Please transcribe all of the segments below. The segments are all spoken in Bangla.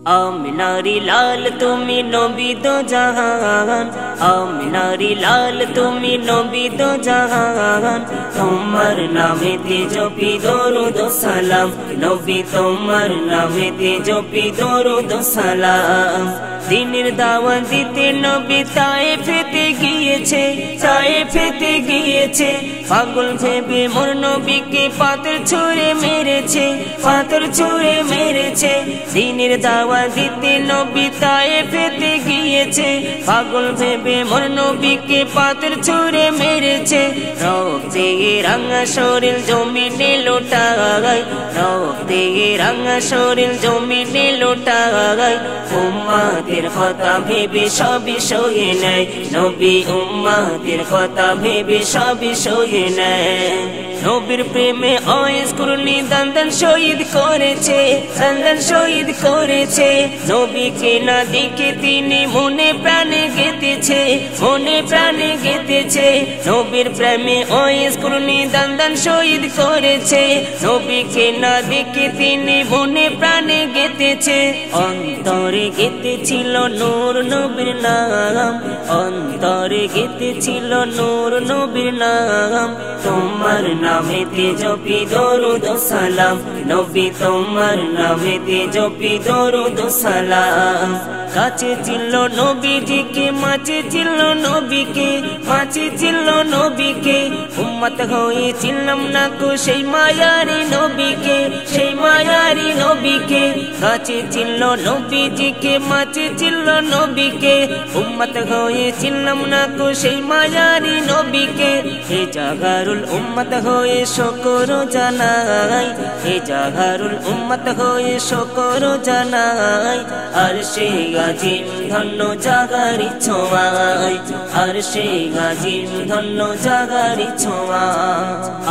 आमिनारी लाल तुमी नबी दो जहान, आमिनारी लाल तुमी नबी दो जहान। तुम्हार नामे ते जपी दरूद ও সালাম, नबी तुम्हार नामे ते जपी दरूद ও সালাম। দিনের দাওয়াত দিতে নবী তায়েফেতে গিয়েছে, তায়েফেতে গিয়েছে। পাগল ভেবে মোর নবীকে পাথর ছুঁড়ে মেরেছে, পাথর ছুঁড়ে মেরেছে। দিনের দাওয়াত দিতে নবী তায়েফেতে গিয়েছে, পাগল ভেবে মোর নবীকে পাথর ছুঁড়ে মেরেছে। রক্তে রাঙা শরীর জমিনে লোটায়, রক্তে রাঙা শরীর জমিনে লোটায়। উম্মতের কথা ভেবে সবই সয়ে নেয়, নবী উম্মতের কথা ভেবে সবই সয়ে নেয়। নবীর প্রেমে অয়েস কুরনি দান শহীদ করেছে, দান শহীদ করেছে। নবীকে না দেখে তিনি মনে প্রাণে গেঁথেছে, মনে প্রাণে গেঁথেছে। নবীর প্রেমে অয়েস কুরনি দান শহীদ করেছে। নবীকে না দেখে তিনি মনে প্রাণে গেঁথেছে। অন্তরে গেঁথেছিল নূর নবীর নাম, অন্তরে গেঁথেছিল নূর নবীর নাম। তোমার নামেতে জপি দরুদ ও সালাম, নবী তোমার নামেতে জপি দরুদ ও সালাম। কাছে ছিল নবীজিকে, মাঝে ছিল নবীকে, মাঝে ছিল নবীকে। উম্মত হয়েছিলাম না কো সেই মায়ারি নবীকে, সেই মায়ারি নবীকে। কাছে ছিল নবীজিকে, মাঝে ছিল নবীকে। উম্মত হয়েছিলাম না কো সেই মায়ারি নবীকে। হে জাগারুল উম্মত হয়ে শুকর জানাই, হে জাগারুল উম্মত হয়ে শুকর জানাই। আরশে আজিম ধন্য জাগারি ছোঁয়াই, আরশে আজিম ধন্য জাগারি ছোঁয়া।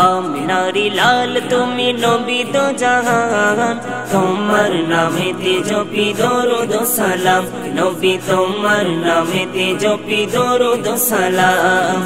আমিনারি লাল তুমি নবী দো জাহান, তোমার নামেতে জপি দরুদ ও সালাম, নবী তোমার নামেতে জপি দরুদ ও সালাম।